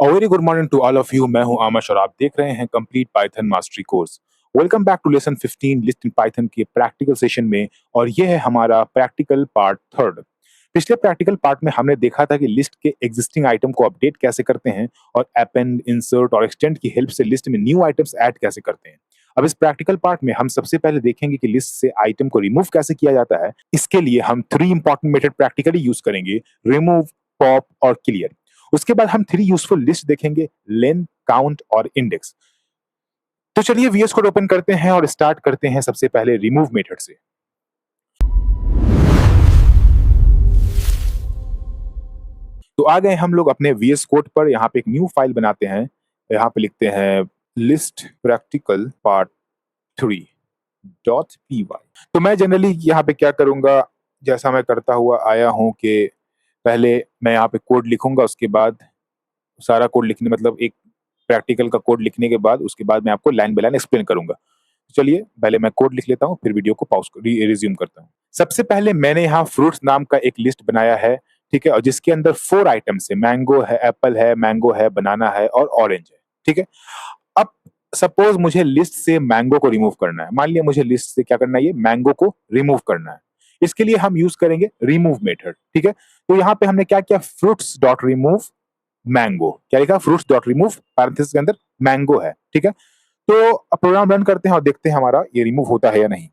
A very good morning to all of you. मैं हूं आमश और आप देख रहे हैं complete Python mastery course. Welcome back to lesson 15 list in Python के प्रैक्टिकल सेशन में। और ये है हमारा प्रैक्टिकल पार्ट थर्ड। पिछले प्रैक्टिकल पार्ट में हमने देखा था कि लिस्ट के एग्जिस्टिंग आइटम को अपडेट कैसे करते हैं और अपेंड, इंसर्ट और एक्सटेंड की हेल्प से लिस्ट में न्यू आइटम्स ऐड कैसे करते हैं। अब इस प्रैक्टिकल पार्ट में हम सबसे पहले देखेंगे कि लिस्ट से आइटम को रिमूव कैसे किया जाता है। इसके लिए हम 3 इंपॉर्टेंट मेथड प्रैक्टिकली यूज करेंगे, रिमूव, पॉप और क्लियर। उसके बाद हम 3 यूजफुल लिस्ट देखेंगे, लेन, काउंट और इंडेक्स। तो चलिए वीएस कोड ओपन करते हैं और स्टार्ट करते हैं सबसे पहले रिमूव मेथड से। तो आ गए हम लोग अपने वीएस कोड पर। यहाँ पे एक न्यू फाइल बनाते हैं। यहाँ पे लिखते हैं लिस्ट प्रैक्टिकल पार्ट 3.py। तो मैं जनरली यहाँ पे क्या करूंगा, जैसा मैं करता हुआ आया हूं कि पहले मैं यहाँ पे कोड लिखूंगा, उसके बाद सारा कोड लिखने मतलब एक प्रैक्टिकल का कोड लिखने के बाद उसके बाद मैं आपको लाइन बाय लाइन एक्सप्लेन करूंगा। चलिए पहले मैं कोड लिख लेता हूँ, फिर वीडियो को पॉज रिज्यूम करता हूँ। सबसे पहले मैंने यहाँ फ्रूट्स नाम का एक लिस्ट बनाया है, ठीक है, और जिसके अंदर 4 आइटम्स है, मैंगो है, एप्पल है, मैंगो है, बनाना है और ऑरेंज है, ठीक है। अब सपोज मुझे लिस्ट से मैंगो को रिमूव करना है। मान लिया मुझे लिस्ट से क्या करना है, ये मैंगो को रिमूव करना है। इसके लिए हम यूज करेंगे रिमूव मेथड, ठीक है। तो यहाँ पे हमने क्या किया, फ्रूट्स डॉट रिमूव मैंगो, क्या लिखा, फ्रूट्स डॉट रिमूव पैरेंथेसिस के अंदर मैंगो है, ठीक है। तो अब प्रोग्राम रन करते हैं और देखते हैं हमारा ये रिमूव होता है या नहीं।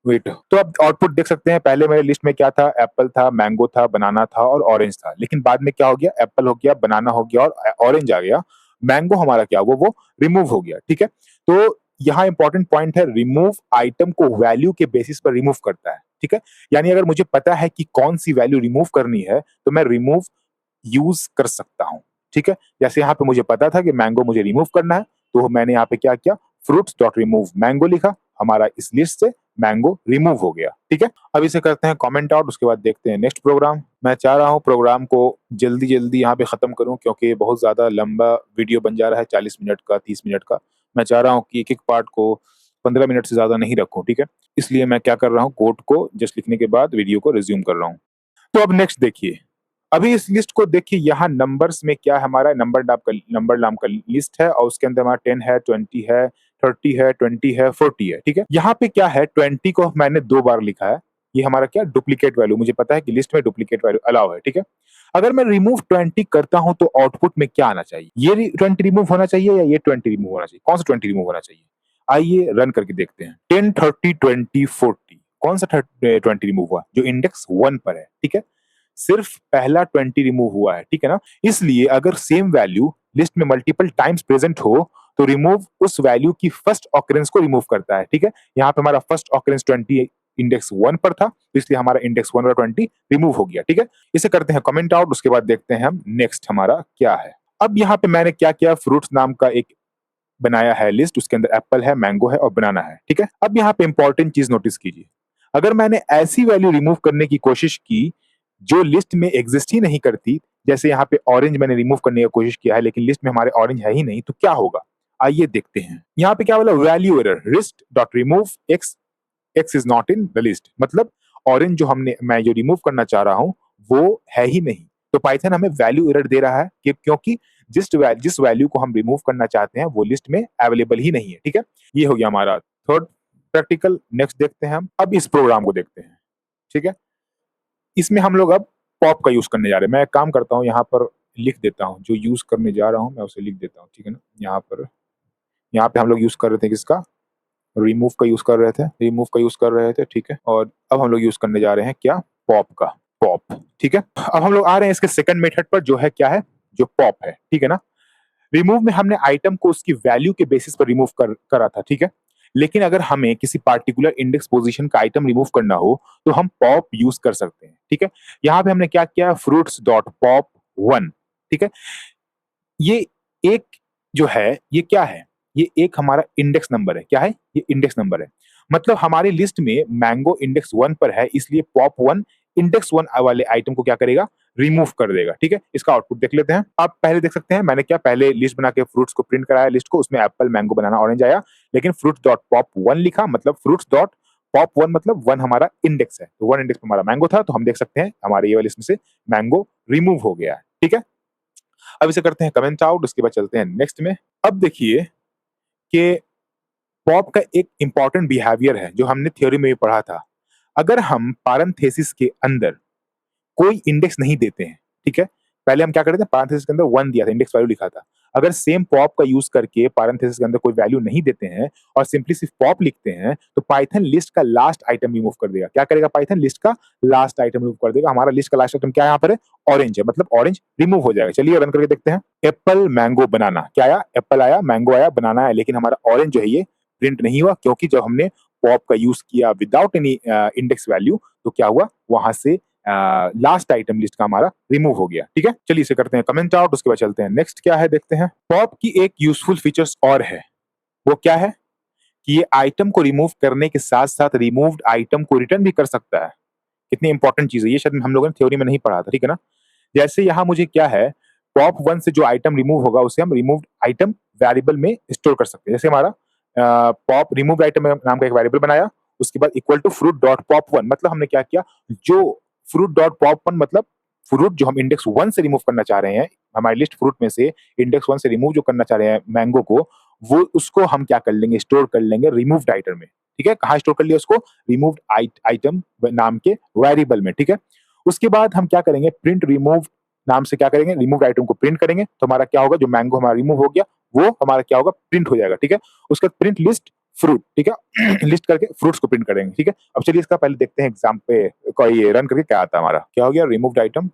वेट, तो अब आउटपुट देख सकते हैं। पहले मेरे लिस्ट में क्या था, एप्पल था, मैंगो था, बनाना था और ऑरेंज था। लेकिन बाद में क्या हो गया, एप्पल हो गया, बनाना हो गया और ऑरेंज आ गया। मैंगो हमारा क्या हुआ, वो रिमूव हो गया, ठीक है। तो यहाँ इंपॉर्टेंट पॉइंट है, रिमूव आइटम को वैल्यू के बेसिस पर रिमूव करता है, ठीक है। यानी अगर मुझे पता है कि कौन सी वैल्यू रिमूव करनी है तो मैं रिमूव यूज कर सकता हूं, ठीक है। जैसे यहाँ पे मुझे पता था कि मैंगो मुझे रिमूव करना है, तो मैंने यहाँ पे क्या किया, फ्रूट्स डॉट रिमूव मैंगो लिखा, हमारा इस लिस्ट से मैंगो रिमूव हो गया, ठीक है। अब इसे करते हैं कमेंट आउट, उसके बाद देखते हैं नेक्स्ट प्रोग्राम। मैं चाह रहा हूँ प्रोग्राम को जल्दी जल्दी यहाँ पे खत्म करूँ, क्योंकि बहुत ज्यादा लंबा वीडियो बन जा रहा है, 40 मिनट का, 30 मिनट का। मैं चाह रहा हूँ कि एक एक पार्ट को 15 मिनट से ज्यादा नहीं रखूं, ठीक है। इसलिए मैं क्या कर रहा हूँ, कोड को जस्ट लिखने के बाद वीडियो को रिज्यूम कर रहा हूँ। तो अब नेक्स्ट देखिए, अभी इस लिस्ट को देखिए, यहाँ नंबर्स में क्या है, हमारा नंबर नाम का लिस्ट है और उसके अंदर हमारा 10 है, 20 है, 30 है, 20 है, 40 है, ठीक है। यहाँ पे क्या है, 20 को मैंने 2 बार लिखा है। ये हमारा क्या, डुप्लीकेट वैल्यू, मुझे पता है कि लिस्ट में डुप्लीकेट वैल्यू अलाउ है, ठीक है। अगर मैं रिमूव 20 करता हूं तो आउटपुट में क्या आना चाहिए, ये 20 रिमूव होना चाहिए या ये 20 रिमूव होना चाहिए, कौन सा 20 रिमूव होना चाहिए। आइए रन करके देखते हैं। 10, 30, 20, 40, कौन सा 20 रिमूव हुआ, जो इंडेक्स 1 पर है, ठीक है। सिर्फ पहला 20 रिमूव हुआ है, ठीक है ना। इसलिए अगर सेम वैल्यू लिस्ट में मल्टीपल टाइम्स प्रेजेंट हो तो रिमूव उस वैल्यू की फर्स्ट ऑकरेंस को रिमूव करता है, ठीक है। यहाँ पे हमारा फर्स्ट ऑकरेंस 20 इंडेक्स 1 पर था, इसलिए हमारा इंडेक्स 1 और 20 रिमूव हो गया, ठीक है। इसे करते हैं कमेंट आउट, उसके बाद देखते हैं हम नेक्स्ट हमारा क्या है। अब यहाँ पे मैंने क्या किया, फ्रूट्स नाम का एक बनाया है लिस्ट, उसके अंदर एप्पल है, मैंगो है और बनाना है, ठीक है। अब यहाँ पे इंपॉर्टेंट चीज नोटिस कीजिए, अगर मैंने ऐसी वैल्यू रिमूव करने की कोशिश की जो लिस्ट में एग्जिस्ट ही नहीं करती, जैसे यहाँ पे ऑरेंज मैंने रिमूव करने की कोशिश किया है लेकिन लिस्ट में हमारे ऑरेंज है ही नहीं, तो क्या होगा, आइए देखते हैं। यहाँ पे क्या बोला, value error, list dot remove x, x is not in the list. मतलब ऑरेंज जो मैं जो रिमूव करना चाह रहा हूं वो है ही नहीं। तो पाइथन हमें वैल्यू एरर दे रहा है कि क्योंकि जिस वैल्यू को हम रिमूव करना चाहते हैं वो लिस्ट में अवेलेबल ही नहीं है, ठीक है। ये हो गया हमारा थर्ड प्रैक्टिकल। नेक्स्ट देखते हैं हम, अब इस प्रोग्राम को देखते हैं, ठीक है। इसमें हम लोग अब पॉप का यूज करने जा रहे हैं। मैं एक काम करता हूँ, यहाँ पर लिख देता हूँ जो यूज करने जा रहा हूँ, मैं उसे लिख देता हूँ, ठीक है ना। यहाँ पे हम लोग यूज कर रहे थे किसका, रिमूव का यूज कर रहे थे, ठीक है। और अब हम लोग यूज करने जा रहे हैं क्या, पॉप का, पॉप, ठीक है। अब हम लोग आ रहे हैं इसके सेकंड मेथड पर, जो है क्या है, जो पॉप है, ठीक है ना। रिमूव में हमने आइटम को उसकी वैल्यू के बेसिस पर रिमूव करा था, ठीक है। लेकिन अगर हमें किसी पार्टिकुलर इंडेक्स पोजीशन का आइटम रिमूव करना हो तो हम पॉप यूज कर सकते हैं, ठीक है। यहाँ पे हमने क्या किया, फ्रूट्स डॉट पॉप 1, ठीक है। ये एक जो है, ये क्या है, ये एक हमारा इंडेक्स नंबर है, क्या है, ये इंडेक्स नंबर है। मतलब हमारी लिस्ट में मैंगो इंडेक्स 1 पर है, इसलिए पॉप 1 इंडेक्स 1 वाले आइटम को क्या करेगा, रिमूव कर देगा, ठीक है। इसका आउटपुट देख लेते हैं। आप पहले देख सकते हैं मैंने क्या, पहले लिस्ट बना के फ्रूट्स को प्रिंट कराया लिस्ट को, उसमें एप्पल, मैंगो, बनाना, ऑरेंज आया, लेकिन फ्रूट्स डॉट पॉप 1 लिखा, मतलब फ्रूट्स डॉट पॉप 1 मतलब 1 हमारा इंडेक्स है, तो 1 इंडेक्स पर हमारा मैंगो था, तो हम देख सकते हैं हमारे ये वाली लिस्ट में से मैंगो रिमूव हो गया है, ठीक है? अब इसे करते हैं कमेंट आउट, उसके बाद चलते हैं नेक्स्ट में। अब देखिए कि पॉप का एक इंपॉर्टेंट बिहेवियर है जो हमने थ्योरी में भी पढ़ा था। अगर हम पारेंथेसिस के अंदर कोई इंडेक्स नहीं देते हैं, ठीक है? पहले हम क्या करते थे, पारेंथेसिस के अंदर 1 दिया था, इंडेक्स वैल्यू लिखा था। अगर सेम पॉप का यूज़ करके पारेंथेसिस के अंदर कोई वैल्यू नहीं देते हैं और सिंपली सिर्फ पॉप लिखते हैं, तो पाइथन लिस्ट का लास्ट आइटम रिमूव कर देगा। क्या करेगा पाइथन? लिस्ट का लास्ट आइटम रिमूव कर देगा। हमारा लिस्ट का लास्ट आइटम क्या है यहाँ पर है? ऑरेंज है, मतलब ऑरेंज रिमूव हो जाएगा। चलिए रन करके देखते हैं। एप्पल, मैंगो, बनाना। क्या आया? एप्पल आया, मैंगो आया, बनाना आया, लेकिन हमारा ऑरेंज जो है ये प्रिंट नहीं हुआ, क्योंकि जब हमने पॉप का यूज़ किया विदाउट एनी इंडेक्स वैल्यू, तो क्या हुआ? वहां से लास्ट आइटम लिस्ट का हमारा रिमूव हो गया। ठीक है, चलिए इसे करते हैं कमेंट आउट, उसके बाद चलते हैं नेक्स्ट क्या है देखते हैं। पॉप की एक यूजफुल फीचर्स और है, वो क्या है कि ये आइटम को रिमूव करने के साथ साथ रिमूव्ड आइटम को रिटर्न भी कर सकता है। कितनी इंपॉर्टेंट चीज है ये, शायद हम लोगों ने थ्योरी में नहीं पढ़ा था, ठीक है ना। जैसे यहाँ मुझे क्या है, पॉप 1 से जो आइटम रिमूव होगा उसे हम रिमूव्ड आइटम वेरिएबल में स्टोर कर सकते हैं। जैसे हमारा पॉप रिमूव्ड आइटम नाम का एक वेरिएबल बनाया, उसके बाद equal to fruit dot pop 1, मतलब हमने क्या किया, जो फ्रूट डॉट पॉप 1 मतलब फ्रूट जो हम इंडेक्स 1 से रिमूव करना चाह रहे हैं, हमारी लिस्ट फ्रूट में से इंडेक्स 1 से रिमूव जो करना चाह रहे हैं मैंगो को, वो उसको हम क्या कर लेंगे, स्टोर कर लेंगे रिमूव्ड आइटम में। ठीक है, कहाँ स्टोर कर लिया उसको? रिमूव्ड आइटम नाम के वेरिएबल में। ठीक है, उसके बाद हम क्या करेंगे, प्रिंट रिमूव नाम से क्या करेंगे, रिमूव आइटम को प्रिंट करेंगे, तो हमारा क्या होगा, जो मैंगो हमारा रिमूव हो गया वो हमारा क्या होगा, प्रिंट हो जाएगा। ठीक है, उसके बाद प्रिंट लिस्ट फ्रूट, ठीक है लिस्ट करके फ्रूट्स को प्रिंट करेंगे। ठीक है, अब चलिए इसका पहले देखते हैं एग्जाम पे कोई रन करके क्या आता है हमारा। क्या हो गया, removed item,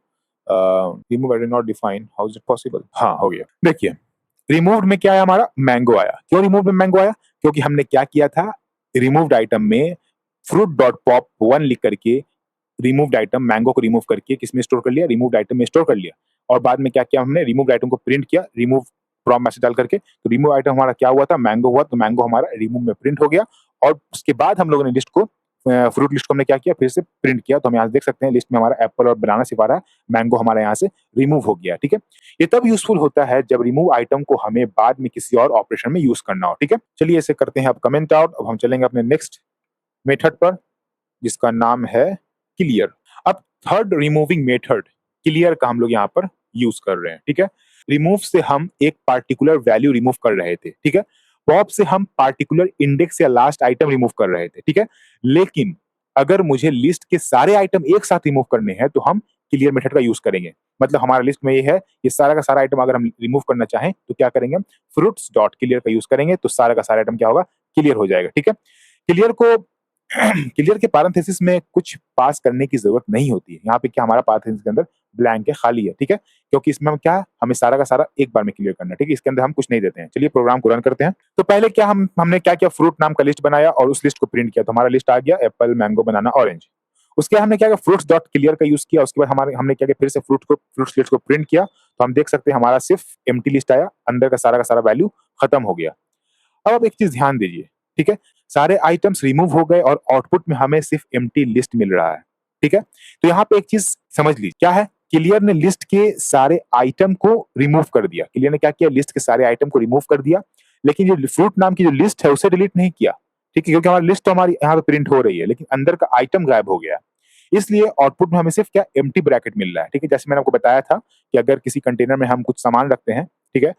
remove item not define, how is it possible. हाँ हो गया। देखिए रिमूव्ड में क्या आया हमारा, मैंगो आया। क्यों रिमूव्ड में मैंगो आया? क्योंकि हमने क्या किया था, रिमूव्ड आइटम में फ्रूट डॉट पॉप 1 लिख करके रिमूव्ड आइटम मैंगो को रिमूव करके किसमें स्टोर कर लिया, रिमूव्ड आइटम में स्टोर कर लिया। और बाद में क्या किया हमने, रिमूव्ड आइटम को प्रिंट किया, रिमूव फ्रॉम मैसेज डाल करके, तो रिमूव आइटम हमारा क्या हुआ था, मैंगो हुआ, तो मैंगो हमारा रिमूव में प्रिंट हो गया। और उसके बाद हम लोगों ने लिस्ट को फ्रूट लिस्ट को हमने क्या किया, फिर से प्रिंट किया, तो हम यहाँ से देख सकते हैं लिस्ट में हमारा एप्पल और बनाना सिर्फ आ रहा है, मैंगो हमारा यहाँ से रिमूव हो गया। ठीक है, ये तब यूजफुल होता है जब रिमूव आइटम को हमें बाद में किसी और ऑपरेशन में यूज करना हो। ठीक है, चलिए इसे करते हैं अब कमेंट आउट। अब हम चलेंगे अपने नेक्स्ट मेथड पर, जिसका नाम है क्लियर। अब थर्ड रिमूविंग मेथड क्लियर का हम लोग यहाँ पर यूज कर रहे हैं। ठीक है, रिमूव से हम एक पार्टिकुलर वैल्यू रिमूव कर रहे थे। ठीक है, पॉप से हम पार्टिकुलर इंडेक्स या लास्ट आइटम रिमूव कर रहे थे। ठीक है, लेकिन अगर मुझे लिस्ट के सारे आइटम एक साथ रिमूव करने हैं तो हम क्लियर मेथड का यूज करेंगे। मतलब हमारा लिस्ट में ये है, ये सारा का सारा आइटम अगर हम रिमूव करना चाहें तो क्या करेंगे, हम फ्रूट्स डॉट क्लियर का यूज करेंगे, तो सारा का सारा आइटम क्या होगा, क्लियर हो जाएगा। ठीक है, क्लियर को क्लियर के पैरेंथेसिस में कुछ पास करने की जरूरत नहीं होती है। यहाँ पे क्या हमारा पैरेंथेसिस के अंदर ब्लैंक है, खाली है। ठीक है, क्योंकि इसमें हम क्या है, हमें सारा का सारा एक बार में क्लियर करना है। ठीक है, इसके अंदर हम कुछ नहीं देते हैं। चलिए प्रोग्राम को रन करते हैं। तो पहले क्या हमने क्या किया, फ्रूट नाम का लिस्ट बनाया और उस लिस्ट को प्रिंट किया, तो हमारा लिस्ट आ गया एप्पल, मैंगो, बनाना, ऑरेंज। उसके बाद हमने क्या किया, फ्रूट्स डॉट क्लियर का यूज किया। उसके बाद हमारे हमने क्या किया, फिर से फ्रूट्स लिस्ट को प्रिंट किया, तो हम देख सकते हैं हमारा सिर्फ एम्प्टी लिस्ट आया, अंदर का सारा वैल्यू खत्म हो गया। अब आप एक चीज ध्यान दीजिए, ठीक है, सारे आइटम्स रिमूव हो गए और आउटपुट में हमें सिर्फ एम्प्टी लिस्ट मिल रहा है। ठीक है, तो यहाँ पे एक चीज समझ लीजिए, क्या है, क्लियर ने लिस्ट के सारे आइटम को रिमूव कर दिया। क्लियर ने क्या किया, लिस्ट के सारे आइटम को रिमूव कर दिया, लेकिन जो फ्रूट नाम की जो लिस्ट है उसे डिलीट नहीं किया। ठीक है, क्योंकि हमारी लिस्ट तो हमारी यहाँ पे प्रिंट हो रही है, लेकिन अंदर का आइटम गायब हो गया। इसलिए आउटपुट में हमें सिर्फ क्या, एम्प्टी ब्रैकेट मिल रहा है। ठीक है, जैसे मैंने आपको बताया था कि अगर किसी कंटेनर में हम कुछ सामान रखते हैं, ठीक है,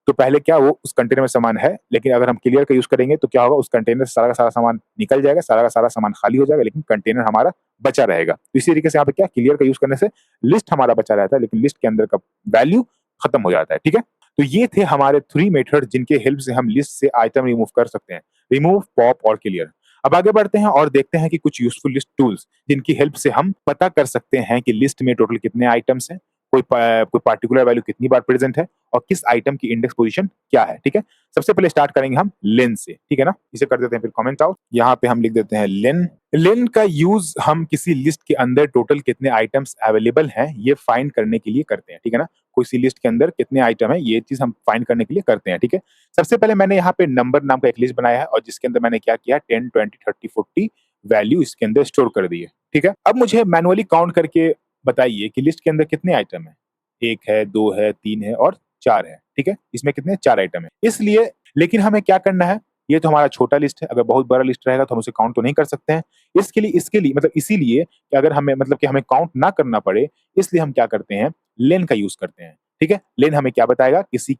तो पहले क्या, वो उस कंटेनर में सामान है, लेकिन अगर हम क्लियर का यूज करेंगे तो क्या होगा, उस कंटेनर से सारा का सारा सामान निकल जाएगा, सारा का सारा सामान खाली हो जाएगा, लेकिन कंटेनर हमारा बचा रहेगा। तो इसी तरीके से यहाँ पे क्या, क्लियर का यूज करने से लिस्ट हमारा बचा रहता है, लेकिन लिस्ट के अंदर का वैल्यू खत्म हो जाता है। ठीक है, तो ये थे हमारे 3 मेथड जिनके हेल्प से हम लिस्ट से आइटम रिमूव कर सकते हैं, रिमूव, पॉप और क्लियर। अब आगे बढ़ते हैं और देखते हैं कि कुछ यूजफुल लिस्ट टूल्स जिनकी हेल्प से हम पता कर सकते हैं कि लिस्ट में टोटल कितने आइटम्स हैं, कोई पार्टिकुलर वैल्यू कितनी बार प्रेजेंट है और किस आइटम की इंडेक्स पोजीशन क्या है। ठीक है, सबसे पहले स्टार्ट करेंगे हम लेन से। ठीक है ना, इसे कर देते हैं फिर कमेंट आउट। यहाँ पे हम लिख देते हैं लेन। लेन का यूज हम किसी लिस्ट के अंदर टोटल कितने आइटम्स अवेलेबल हैं ये फाइंड करने के लिए करते हैं। ठीक है ना, कोई सी लिस्ट के अंदर कितने आइटम है ये चीज हम फाइंड करने के लिए करते हैं। ठीक है, सबसे पहले मैंने यहाँ पे नंबर नाम का एक लिस्ट बनाया है और जिसके अंदर मैंने क्या किया, 10, 20, 30, 40 वैल्यू इसके अंदर स्टोर कर दी है। ठीक है, अब मुझे मैनुअली काउंट करके बताइए कि लिस्ट के अंदर कितने आइटम है। 1 है, 2 है, 3 है और 4 है। ठीक है, इसमें कितने, 4 आइटम है। इसलिए लेकिन हमें क्या करना है, ये तो हमारा छोटा लिस्ट है, अगर बहुत बड़ा लिस्ट रहेगा तो हम उसे काउंट तो नहीं कर सकते हैं। इसके लिए मतलब इसीलिए कि अगर हमें मतलब कि हमें काउंट ना करना पड़े, इसलिए हम क्या करते हैं, लेन का यूज करते हैं, ठीक है। लेन हमें क्या बताएगा, किसी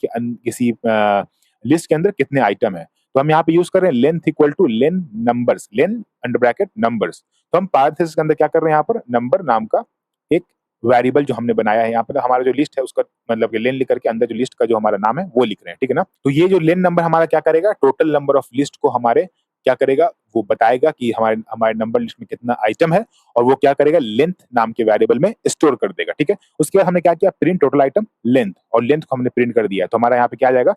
लिस्ट के अंदर कितने आइटम है। तो हम यहाँ पे यूज कर रहे हैं length equal to len numbers, len under bracket numbers. तो हम पारेंथेसिस के अंदर क्या कर रहे हैं, यहाँ पर नंबर नाम का एक वेरिएबल जो हमने बनाया है, यहाँ पर हमारा जो लिस्ट है उसका मतलब लेन लिख करके अंदर जो लिस्ट का जो हमारा नाम है वो लिख रहे हैं, ठीक है ना। तो ये जो लेन नंबर हमारा क्या करेगा, टोटल नंबर ऑफ लिस्ट को हमारे क्या करेगा, वो बताएगा कि हमारे हमारे नंबर लिस्ट में कितना आइटम है, और वो क्या करेगा, लेंथ नाम के वेरिएबल में स्टोर कर देगा, ठीक है। उसके बाद हमने क्या किया, प्रिंट टोटल आइटम लेंथ, और लेंथ को हमने प्रिंट कर दिया, तो हमारा यहाँ पे क्या आ जाएगा,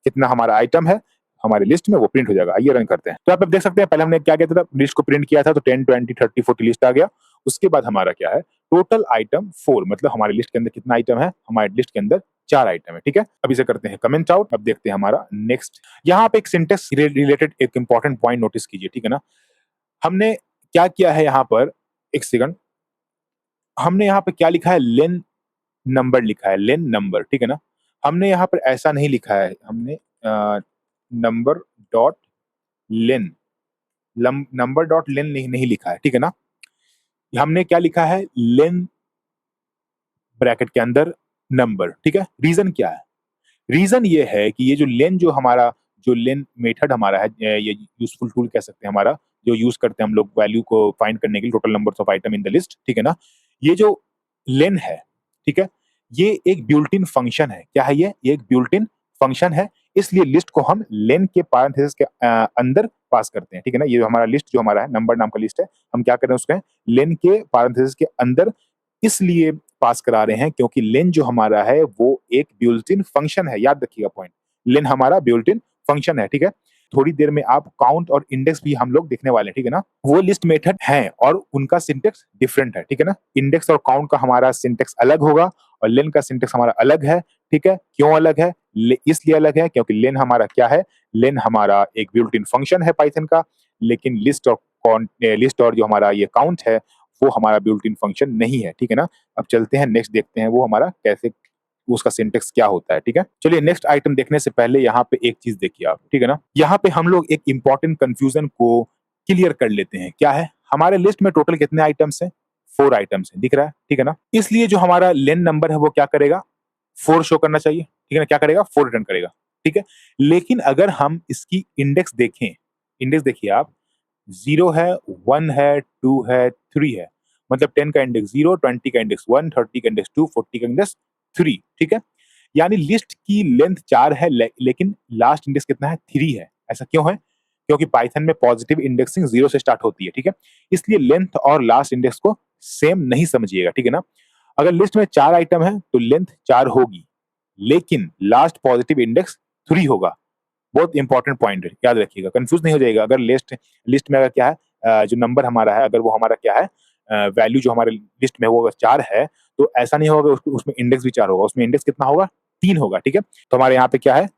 कितना हमारा आइटम है हमारे लिस्ट में वो प्रिंट हो जाएगा। आइए रन करते हैं। तो आप देख सकते हैं पहले हमने क्या किया था, लिस्ट को प्रिंट किया था तो 10 20 30 40 लिस्ट आ गया। उसके बाद हमारा क्या है, टोटल आइटम 4, मतलब हमारे लिस्ट के अंदर कितना आइटम है, हमारे लिस्ट के अंदर 4 आइटम है, ठीक है। अब इसे करते हैं कमेंट आउट। अब देखते हैं हमारा नेक्स्ट, यहाँ पे एक सिंटेक्स रिलेटेड एक इंपॉर्टेंट पॉइंट नोटिस कीजिए, ठीक है ना। हमने क्या किया है यहाँ पर, एक सेकंड, हमने यहाँ पे क्या लिखा है, लेन नंबर लिखा है, लेन नंबर, ठीक है ना। हमने यहाँ पर ऐसा नहीं लिखा है, हमने नंबर डॉट लेन, नंबर डॉट लेन नहीं लिखा है, ठीक है ना। हमने क्या लिखा है, लेन ब्रैकेट के अंदर नंबर, ठीक है। रीजन क्या है, रीजन ये है कि ये जो लेन, जो हमारा जो लेन मेथड हमारा है, ये यूजफुल टूल कह सकते हैं हमारा, जो यूज करते हैं हम लोग वैल्यू को फाइंड करने के लिए, total numbers of item in the list, ठीक है ना। ये जो लेन है, ठीक है, ये एक बिल्ट इन फंक्शन है। क्या है ये एक बिल्ट इन फंक्शन है, इसलिए लिस्ट को हम लेन के पारेंथेसिस के अंदर पास करते हैं, ठीक है ना। ये जो हमारा लिस्ट जो हमारा है, नंबर नाम का लिस्ट है, हम क्या कर रहे हैं, उसके लेन के पारेंथेसिस के अंदर इसलिए पास करा रहे हैं क्योंकि लेन जो हमारा है वो एक बिल्ट इन फंक्शन है। याद रखिएगा पॉइंट, लेन हमारा बिल्ट इन फंक्शन है, ठीक है। थोड़ी देर में आप काउंट और इंडेक्स भी हम लोग देखने वाले हैं, ठीक है ना। वो लिस्ट मेथड हैं और उनका सिंटेक्स डिफरेंट है, ठीक है ना। इंडेक्स और काउंट का हमारा सिंटेक्स अलग होगा और लेन का सिंटेक्स हमारा अलग है, ठीक है। क्यों अलग है, इसलिए अलग है क्योंकि लेन हमारा क्या है, लेन हमारा एक बिल्ट इन फंक्शन है पाइथन का, लेकिन लिस्ट और जो हमारा ये काउंट है वो हमारा बिल्ट इन फंक्शन नहीं है, ठीक है ना। अब चलते हैं नेक्स्ट, देखते हैं वो हमारा कैसे, उसका सिंटेक्स क्या होता है, ठीक है। चलिए नेक्स्ट आइटम देखने से पहले यहाँ पे एक चीज देखिए आप, ठीक है ना। यहाँ पे हम लोग एक इंपॉर्टेंट कंफ्यूजन को क्लियर कर लेते हैं। क्या है, हमारे लिस्ट में टोटल कितने आइटम्स हैं, 4 आइटम्स हैं, दिख रहा है, ठीक है ना। इसलिए जो हमारा लेन नंबर है वो क्या करेगा, 4 शो करना चाहिए, ठीक है ना। क्या करेगा, 4 रिटर्न करेगा, ठीक है। लेकिन अगर हम इसकी इंडेक्स देखें, इंडेक्स देखिए आप, 0 है, 1 है, 2 है, 3 है, मतलब 10 का इंडेक्स 0, 20 का इंडेक्स 1, 30 का इंडेक्स 2, 40 का इंडेक्स 3, ठीक है। यानी लिस्ट की लेंथ 4 है, लेकिन लास्ट इंडेक्स कितना है, 3 है। ऐसा क्यों है, क्योंकि पाइथन में पॉजिटिव इंडेक्सिंग 0 से स्टार्ट होती है, ठीक है। इसलिए लेंथ और लास्ट इंडेक्स को सेम नहीं समझिएगा, ठीक है ना। अगर लिस्ट में 4 आइटम है तो लेंथ 4 होगी, लेकिन लास्ट पॉजिटिव इंडेक्स 3 होगा। बहुत इंपॉर्टेंट पॉइंट है, याद रखिएगा, कंफ्यूज नहीं हो जाएगा। अगर लिस्ट में अगर क्या है, जो नंबर हमारा है, अगर वो हमारा क्या है, वैल्यू जो हमारे लिस्ट में वो अगर 4 है, तो ऐसा नहीं होगा उसमें इंडेक्स भी 4 होगा, उसमें इंडेक्स कितना होगा, 3 होगा, ठीक है। तो हमारे यहाँ पे क्या है,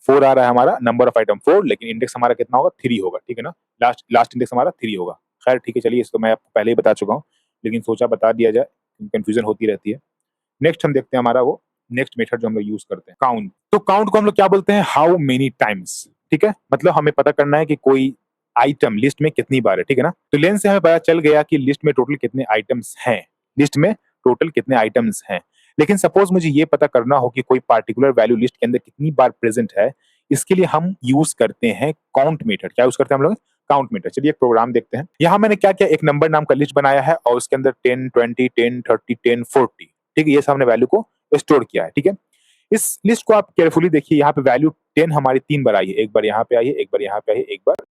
4 आ रहा है हमारा नंबर ऑफ आइटम 4, लेकिन इंडेक्स हमारा कितना होगा, 3 होगा, ठीक है ना। लास्ट इंडेक्स हमारा 3 होगा। खैर ठीक है, चलिए इसको मैं आपको पहले ही बता चुका हूँ, लेकिन सोचा बता दिया जाए, कंफ्यूजन होती रहती है। नेक्स्ट हम देखते हैं हमारा वो नेक्स्ट मेथड जो हम लोग यूज करते हैं, काउंट। तो काउंट को हम लोग क्या बोलते हैं, हाउ मेनी टाइम्स, ठीक है। मतलब हमें पता करना है कि कोई आइटम लिस्ट में कितनी बार है, ठीक है ना। तो लेन से हमें पता चल गया कि लिस्ट में टोटल कितने आइटम्स हैं, लिस्ट में टोटल कितने आइटम्स हैं। लेकिन सपोज मुझे ये पता करना हो कि कोई पार्टिकुलर वैल्यू लिस्ट के अंदर कितनी बार प्रेजेंट है, इसके लिए हम यूज करते हैं काउंट मेथड। क्या यूज करते हैं हम लोग, काउंट मेथड। चलिए एक प्रोग्राम देखते हैं। यहाँ मैंने क्या किया, एक नंबर नाम का लिस्ट बनाया है और उसके अंदर 10 20 10 30 10 40, ठीक है, ये सामने वैल्यू को स्टोर किया है, ठीक है। इस लिस्ट को आप केयरफुली देखिए, यहाँ पे वैल्यू 10 हमारी 3 बार आई है, एक बार यहाँ पे आई है, एक बार यहाँ पे आई है, एक बार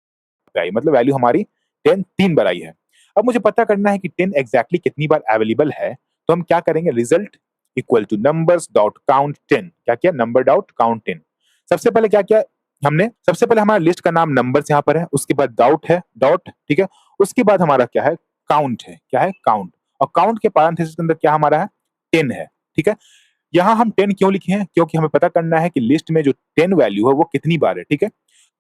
पे आई, मतलब वैल्यू हमारी 10 3 बार आई है। अब मुझे पता करना है कि 10 एग्जैक्टली कितनी बार अवेलेबल है, तो हम क्या करेंगे, result equal two numbers dot count 10। क्या किया, नंबर डॉट काउंट 10। सबसे पहले क्या किया हमने, सबसे पहले हमारा लिस्ट का नाम नंबर्स यहाँ पर है, उसके बाद डाउट है, डॉट, ठीक है। उसके बाद हमारा क्या है, काउंट है, क्या है, काउंट। और काउंट के पारेंथेसिस के अंदर क्या हमारा है, 10 है, ठीक है। यहाँ हम 10 क्यों लिखे हैं, क्योंकि हमें पता करना है कि लिस्ट में जो 10 वैल्यू है वो कितनी बार है, ठीक है।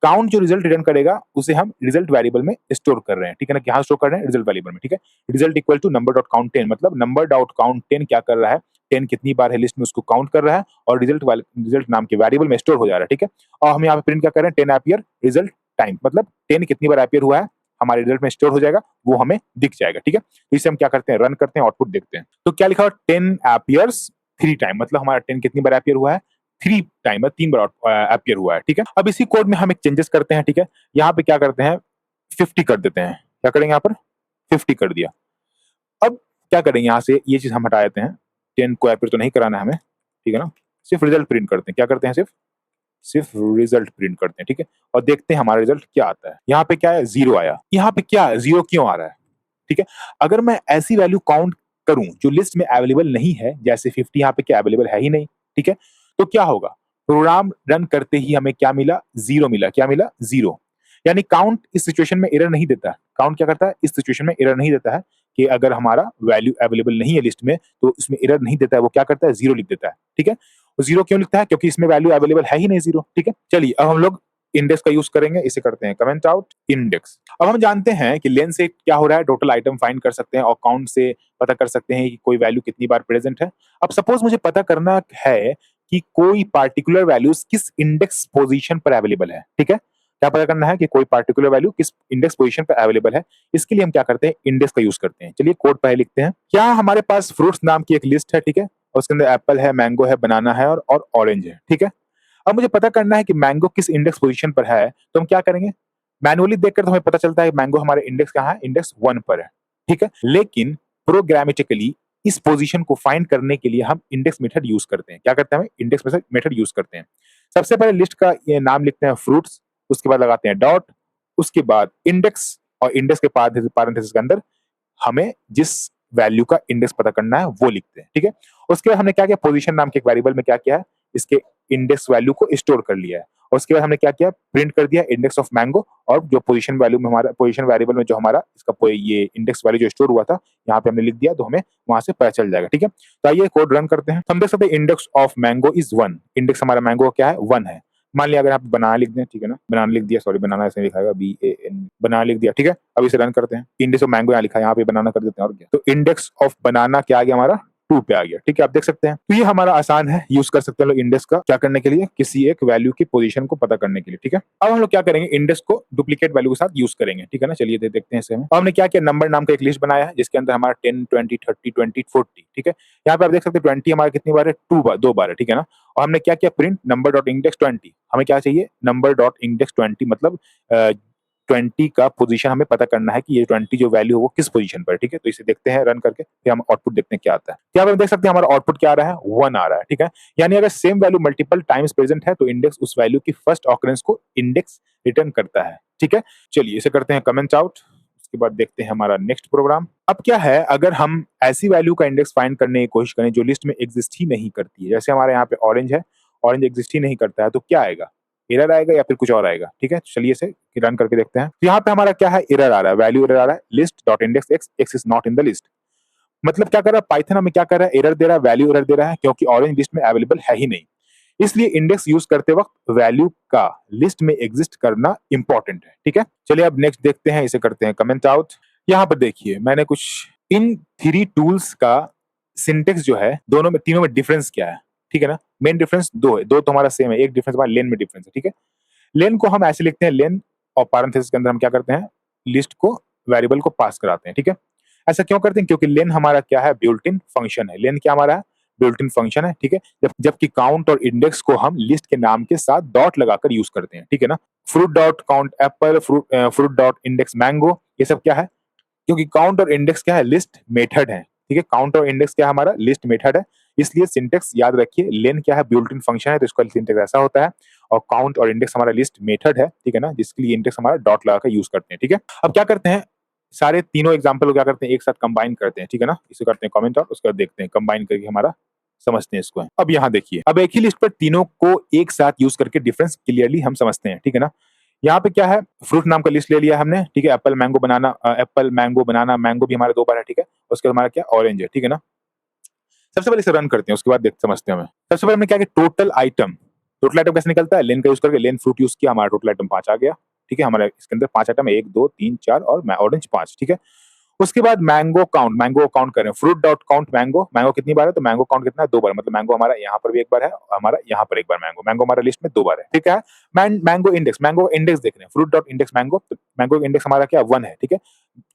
काउंट जो रिजल्ट रिटर्न करेगा उसे हम रिजल्ट वेरिएबल में स्टोर कर रहे हैं, ठीक है ना। यहाँ स्टोर कर रहे हैं रिजल्ट वेरिएबल में, ठीक है। Result equal to number dot count 10, मतलब नंबर डॉट काउंट 10 क्या कर रहा है, 10 कितनी बार है लिस्ट में उसको काउंट कर रहा है और रिजल्ट नाम के वेरिएबल में स्टोर हो जा रहा है, ठीक है। और हम यहाँ पे प्रिंट क्या कर रहे हैं, 10 एपियर रिजल्ट टाइम, मतलब 10 कितनी बार एपियर हुआ है हमारे रिजल्ट में स्टोर हो जाएगा, वो हमें दिख जाएगा, ठीक है। तो इसे हम क्या करते हैं, रन करते हैं, आउटपुट देखते हैं। तो क्या लिखा हुआ, 10 एपियर्स 3 टाइम, मतलब हमारा 10 कितनी बार अपीयर हुआ है? 3 टाइम, 3 बार अपीयर हुआ है, ठीक है? अब इसी कोड में हम एक चेंजेस करते हैं, ठीक है? यहाँ पे क्या करते हैं, 50 कर देते हैं। क्या करेंगे यहाँ पर? 50 कर दिया। अब क्या करेंगे, यहाँ से ये चीज़ हम हटा देते हैं, 10 को अपीयर तो नहीं कराना है हमें, ठीक है ना? सिर्फ रिजल्ट प्रिंट करते हैं। क्या करते हैं? सिर्फ रिजल्ट प्रिंट करते हैं, ठीक है? और देखते हैं हमारा रिजल्ट क्या आता है। यहाँ पे क्या है? 0 आया। यहाँ पे क्या है? 0 क्यों आ रहा है? ठीक है? अगर मैं ऐसी वैल्यू काउंट करूँ जो लिस्ट में अवेलेबल नहीं है, जैसे 50 यहाँ पे क्या अवेलेबल है ही नहीं, ठीक है? तो क्या होगा? प्रोग्राम रन करते ही हमें क्या मिला? 0 मिला। क्या मिला? 0। यानी काउंट इस सिचुएशन में एरर नहीं देता है। काउंट क्या करता है? इस सिचुएशन में एरर नहीं देता है कि अगर हमारा वैल्यू अवेलेबल नहीं है लिस्ट में, तो उसमें एरर नहीं देता है, वो क्या करता है? 0 लिख देता है, ठीक है? वो 0 क्यों लिखता है? क्योंकि इसमें वैल्यू अवेलेबल है ही नहीं 0, ठीक है? चलिए अब हम लोग इंडेक्स का यूज करेंगे, इसे करते हैं कमेंट आउट इंडेक्स। अब हम जानते हैं कि लेन से क्या हो रहा है, टोटल आइटम फाइंड कर सकते हैं और काउंट से पता कर सकते हैं कि कोई वैल्यू कितनी बार प्रेजेंट है। अब सपोज मुझे पता करना है कि कोई पार्टिकुलर वैल्यूज किस इंडेक्स पोजीशन पर अवेलेबल है, ठीक है? क्या पता करना है कि कोई पार्टिकुलर वैल्यू किस इंडेक्स पोजीशन पर अवेलेबल है। इसके लिए हम क्या करते हैं? इंडेक्स का यूज करते हैं। चलिए कोड पहले लिखते हैं। क्या हमारे पास फ्रूट्स नाम की एक लिस्ट है, ठीक है? और उसके अंदर एप्पल है, मैंगो है, बनाना है और ऑरेंज है, ठीक है? अब मुझे पता करना है कि मैंगो किस इंडेक्स पोजीशन पर है, तो हम क्या करेंगे? मैनुअली देखकर तो हमें पता चलता है मैंगो हमारे इंडेक्स कहाँ है? इंडेक्स 1 पर है, ठीक है? लेकिन प्रोग्रामेटिकली इस पोजीशन को फाइंड करने के लिए हम इंडेक्स मेथड यूज करते हैं। क्या करते हैं? हम इंडेक्स मेथड यूज करते हैं। सबसे पहले लिस्ट का ये नाम लिखते हैं फ्रूट्स, उसके बाद लगाते हैं डॉट, उसके बाद इंडेक्स और इंडेक्स के पारेंथेसिस के अंदर हमें जिस वैल्यू का इंडेक्स पता करना है वो लिखते हैं, ठीक है? उसके बाद हमने क्या किया? पोजीशन नाम के एक वेरिएबल में क्या किया है? इसके इंडेक्स वैल्यू को स्टोर कर लिया है और उसके बाद हमने क्या किया? प्रिंट कर दिया इंडेक्स ऑफ मैंगो और जो पोजीशन वैल्यू में हमारा पोजीशन वेरिएबल में जो हमारा इसका ये इंडेक्स वैल्यू जो स्टोर हुआ था, यहाँ पे हमने लिख दिया, तो हमें वहां से पता चल जाएगा, ठीक है? तो आइए कोड रन करते हैं। तो हम देख सकते हैं index of mango is 1। Index हमारा मैंगो क्या है? 1 है। मान लिया अगर आप बनाना लिख दें, ठीक है ना? बनाना लिख दिया, सॉरी बनाना ऐसे लिखाएगा BAN, बनाना लिख दिया, ठीक है? अब इसे रन करते हैं। इंडेक्स ऑफ मैंगो यहाँ लिखा है, यहाँ पे बनाना कर देते हैं और क्या? तो इंडेक्स ऑफ बनाना क्या आ गया हमारा? 2 पे आ गया, ठीक है? आप देख सकते हैं। तो ये हमारा आसान है, यूज कर सकते हैं लोग इंडेक्स का क्या करने के लिए? किसी एक वैल्यू की पोजीशन को पता करने के लिए, ठीक है? अब हम लोग क्या करेंगे? इंडेक्स को डुप्लीकेट वैल्यू के साथ यूज करेंगे, ठीक है ना? चलिए देखते हैं इसे हम। अब हमने क्या किया? नंबर नाम का एक लिस्ट बनाया है जिसके अंदर हमारा 10, 20, 30, 20, 40, ठीक है? यहाँ पे आप देख सकते हैं 20 हमारा कितनी बार है? 2 बार है, ठीक है ना? और हमने क्या किया? Print number dot index 20। हमें क्या चाहिए? नंबर डॉट इंडेक्स 20, मतलब 20 का पोजीशन हमें पता करना है कि ये 20 जो वैल्यू है वो किस पोजीशन पर है, ठीक है? तो इसे देखते हैं रन करके, फिर हम आउटपुट देखते हैं क्या आता है। यहाँ पे हम देख सकते हैं हमारा आउटपुट क्या आ रहा है? 1 आ रहा है, ठीक है? यानी अगर same value multiple times present है तो इंडेक्स उस वैल्यू की फर्स्ट ऑकरेंस को इंडेक्स रिटर्न करता है, ठीक है? चलिए इसे करते हैं कमेंट आउट, उसके बाद देखते हैं हमारा नेक्स्ट प्रोग्राम। अब क्या है, अगर हम ऐसी वैल्यू का इंडेक्स फाइंड करने की कोशिश करें जो लिस्ट में एग्जिस्ट ही नहीं करती है, जैसे हमारे यहाँ पे ऑरेंज है, ऑरेंज एग्जिस्ट ही नहीं करता है, तो क्या आएगा? एरर आएगा या फिर कुछ और आएगा, ठीक है? चलिए इसे रन करके देखते हैं। तो यहाँ पे हमारा क्या है? एरर आ रहा है, वैल्यू एरर आ रहा है, list dot index x, x is not in the list. मतलब क्या कर रहा है पाइथन? हमें क्या कर रहा है? एरर दे रहा है, वैल्यू एरर दे रहा है, क्योंकि ऑरेंज लिस्ट में अवेलेबल है ही नहीं। इसलिए इंडेक्स यूज करते वक्त वैल्यू का लिस्ट में एग्जिस्ट करना इंपॉर्टेंट है, ठीक है? चलिए अब नेक्स्ट देखते हैं, इसे करते हैं कमेंट आउट। यहाँ पर देखिए मैंने कुछ इन 3 टूल्स का सिंटेक्स जो है दोनों में, तीनों में डिफरेंस क्या है, ठीक है ना? मेन डिफरेंस 2 है, 2 तो हमारा सेम है, एक डिफरेंस हमारा लेन में डिफरेंस है, ठीक है? लेन को हम ऐसे लिखते हैं, लेन और पैरेंथेसिस के अंदर हम क्या करते हैं? लिस्ट को वेरिएबल को पास कराते हैं, ठीक है? ऐसा क्यों करते हैं? क्योंकि लेन हमारा क्या है? बिल्ट इन फंक्शन है। लेन क्या हमारा है? बिल्ट इन फंक्शन है, ठीक है? जबकि काउंट और इंडेक्स को हम लिस्ट के नाम के साथ डॉट लगाकर यूज करते हैं, ठीक है ना? Fruit dot count Apple, fruit dot index mango, ये सब क्या है? क्योंकि काउंट और इंडेक्स क्या है? लिस्ट मेथड है, ठीक है? काउंट और इंडेक्स क्या है? हमारा लिस्ट मेथड है। इसलिए सिंटेक्स याद रखिए, लेन क्या है? बिल्ट इन फंक्शन है, तो इसका सिंटेक्स ऐसा होता है। और काउंट और इंडेक्स हमारा लिस्ट मेथड है, ठीक है ना? जिसके लिए इंडेक्स हमारा डॉट लगाकर यूज करते हैं, ठीक है? अब क्या करते हैं, सारे तीनों एग्जांपल को क्या करते हैं? एक साथ कंबाइन करते हैं, ठीक है ना? इसे करते हैं कमेंट आउट, उसके बाद देखते हैं कंबाइन करके हमारा समझते हैं इसको। अब यहाँ देखिए, अब एक ही लिस्ट पर तीनों को एक साथ यूज करके डिफरेंस क्लियरली हम समझते हैं, ठीक है ना? यहाँ पे क्या है? फ्रूट नाम का लिस्ट ले लिया हमने, ठीक है? Apple mango banana, Apple mango banana, mango भी हमारे 2 बार है, ठीक है? उसके बाद हमारा क्या? ऑरेंज है, ठीक है ना? सबसे पहले इसे रन करते हैं, उसके बाद देख समझते हैं हमें। सबसे पहले हमने क्या किया? टोटल आइटम कैसे निकलता है? लेन का यूज करके, लेन फ्रूट यूज किया, हमारा टोटल आइटम 5 आ गया, ठीक है? हमारे इसके अंदर 5 आइटम है, 1, 2, 3, 4 और ऑरेंज 5, ठीक है? उसके बाद मैंगो काउंट करें, fruit dot count mango, mango कितनी बार है? तो मैंगो काउंट कितना है? 2 बार, मतलब मैंगो हमारा यहाँ पर भी 1 बार है और हमारा यहाँ पर 1 बार मैंगो हमारा लिस्ट में 2 बार है, ठीक है? मैंगो इंडेक्स देख रहे हैं, फ्रूट डॉट इंडेक्स मैंगो, तो मैंगो इंडेक्स हमारा क्या? 1 है, ठीक है?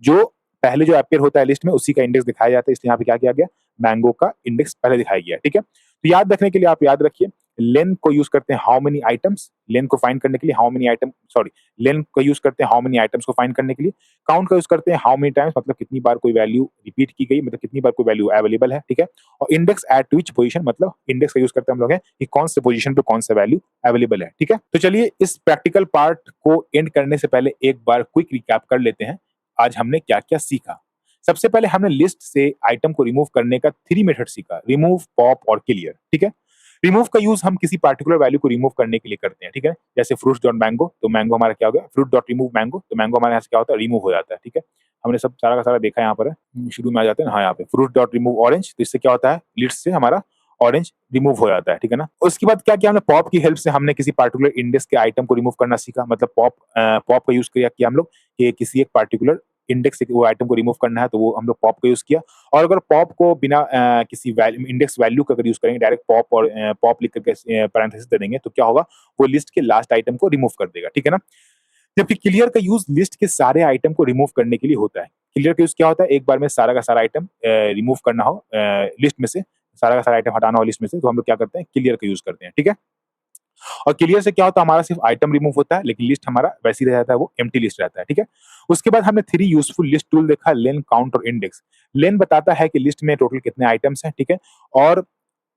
जो पहले जो अपीयर होता है लिस्ट में उसी का इंडेक्स दिखाया जाता है, इसलिए यहाँ पे क्या किया गया? मैंगो का इंडेक्स पहले दिखाया गया है, ठीक है। तो याद रखने के लिए आप याद रखिए, लेन को यूज करते हैं हाउ मेनी आइटम्स, लेन को फाइंड करने के लिए हाउ मेनी आइटम, सॉरी, लेन को यूज करते हैं हाउ मेनी आइटम्स को फाइंड करने के लिए। काउंट का यूज करते हैं हाउ मेनी टाइम्स, मतलब कितनी बार कोई वैल्यू रिपीट की गई, मतलब कितनी बार कोई वैल्यू अवेलेबल है, ठीक है। और इंडेक्स एट विच पोजीशन, मतलब इंडेक्स का यूज करते हैं हम लोग हैं कि कौन से पोजीशन पे कौन सा वैल्यू अवेलेबल है, ठीक है। तो चलिए इस प्रैक्टिकल पार्ट को एंड करने से पहले एक बार क्विक रिकैप कर लेते हैं, आज हमने क्या क्या सीखा। सबसे पहले हमने लिस्ट से आइटम को रिमूव करने का 3 मेथड सीखा, रिमूव, पॉप और क्लियर, ठीक है। रिमूव का यूज हम किसी पार्टिकुलर वैल्यू को रिमूव करने के लिए करते हैं, ठीक है। जैसे फ्रूट्स डॉट मैंगो, तो मैंगो हमारा क्या हो गया, फ्रूट डॉट रिमूव मैंगो, तो मैंगो हमारे यहाँ से क्या होता है, रिमूव हो जाता है, ठीक है। हमने सब सारा का सारा देखा यहाँ पर है, शुरू में आ जाते हैं हाँ यहाँ पे फ्रूट डॉट रिमूव ऑरेंज, तो इससे क्या होता है, लिस्ट से हमारा ऑरेंज रिमूव हो जाता है, ठीक है ना। उसके बाद क्या किया हमने, पॉप की हेल्प से हमने किसी पार्टिकुलर इंडेक्स के आइटम को रिमूव करना सीखा, मतलब पॉप का यूज किया हम लोग कि किसी एक पार्टिकुलर इंडेक्स से वो आइटम को रिमूव करना है, तो वो हम लोग पॉप का यूज किया। और अगर पॉप को बिना किसी इंडेक्स वैल्यू का अगर यूज करेंगे, डायरेक्ट पॉप और पॉप लिख करके पैरेंथेसिस दे देंगे, तो क्या होगा, वो लिस्ट के लास्ट आइटम को रिमूव कर देगा, ठीक है ना। जबकि क्लियर का यूज लिस्ट के सारे आइटम को रिमूव करने के लिए होता है। क्लियर का यूज क्या होता है, एक बार में सारा का सारा आइटम रिमूव करना हो लिस्ट में से, सारा का सारा आइटम हटाना हो लिस्ट में से, तो हम लोग क्या करते हैं, क्लियर का यूज करते हैं, ठीक है। और क्लियर से क्या होता है, हमारा सिर्फ आइटम रिमूव होता है, लेकिन लिस्ट हमारा वैसे ही रह जाता है, वो एम्प्टी लिस्ट रहता है, ठीक है। उसके बाद हमने 3 यूजफुल लिस्ट टूल देखा, लेन, काउंट और इंडेक्स। लेन बताता है कि लिस्ट में टोटल कितने आइटम्स हैं, ठीक है। और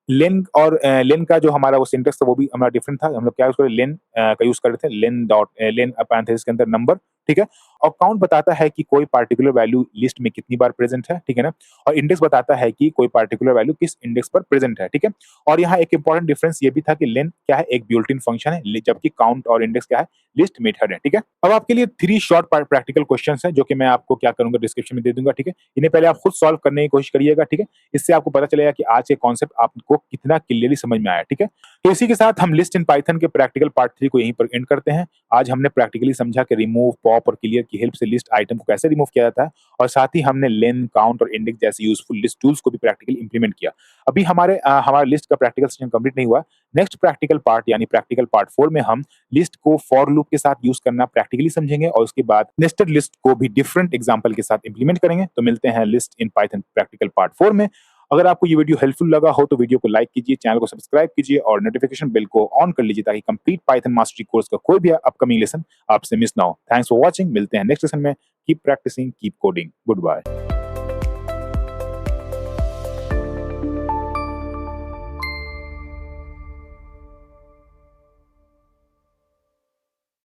लेन का जो हमारा वो सिंटेक्स था वो भी हमारा डिफरेंट था। हम लोग क्या यूज कर लेन का यूज कर रहे थे, लेन डॉट लेन पैरेंथेसिस के अंदर नंबर, ठीक है। और काउंट बताता है कि कोई पार्टिकुलर वैल्यू लिस्ट में कितनी बार प्रेजेंट है, ठीक है ना। और इंडेक्स बताता है कि कोई पार्टिकुलर वैल्यू किस इंडेक्स पर प्रेजेंट है, ठीक है। और यहाँ एक इंपॉर्टेंट डिफरेंस ये भी था कि लेन क्या है, एक बिल्ट इन फंक्शन है, जबकि काउंट और इंडेक्स क्या है, लिस्ट मेथड है, ठीक है। अब आपके लिए 3 शॉर्ट प्रैक्टिकल क्वेश्चंस हैं जो कि मैं आपको क्या करूंगा, डिस्क्रिप्शन में दे दूंगा, ठीक है। इन्हें पहले आप खुद सॉल्व करने की कोशिश करिएगा, ठीक है। इससे आपको पता चलेगा कि आज के कॉन्सेप्ट आपको कितना क्लियरली समझ में आया, ठीक है। तो इसी के साथ हम लिस्ट इन पाइथन के प्रैक्टिकल पार्ट 3 को यहीं पर एंड करते हैं। आज हमने प्रैक्टिकली समझा कि रिमूव, पॉप और क्लियर की हेल्प से लिस्ट आइटम को कैसे रिमूव किया जाता है, और साथ ही हमने लेन, काउंट और इंडेक्स जैसे यूजफुल लिस्ट टूल्स को भी प्रैक्टिकली इंप्लीमेंट किया। अभी हमारा लिस्ट का प्रैक्टिकल सेशन कंप्लीट नहीं हुआ। नेक्स्ट प्रैक्टिकल पार्ट यानी प्रैक्टिकल पार्ट 4 में हम लिस्ट को फॉर लूप के साथ यूज करना प्रैक्टिकली समझेंगे, और उसके बाद नेस्टेड लिस्ट को भी डिफरेंट एग्जांपल के साथ इंप्लीमेंट करेंगे। तो मिलते हैं list in Python practical part 4 में। अगर आपको ये वीडियो हेल्पफुल लगा हो तो वीडियो को लाइक कीजिए, चैनल को सब्सक्राइब कीजिए और नोटिफिकेशन बेल को ऑन कर लीजिए, ताकि कंप्लीट पाइथन मास्टरी कोर्स का कोई भी अपकमिंग लेसन आपसे मिस ना हो। थैंक्स फॉर वॉचिंग, मिलते हैं नेक्स्ट लेसन में। Keep practising, keep coding, good bye.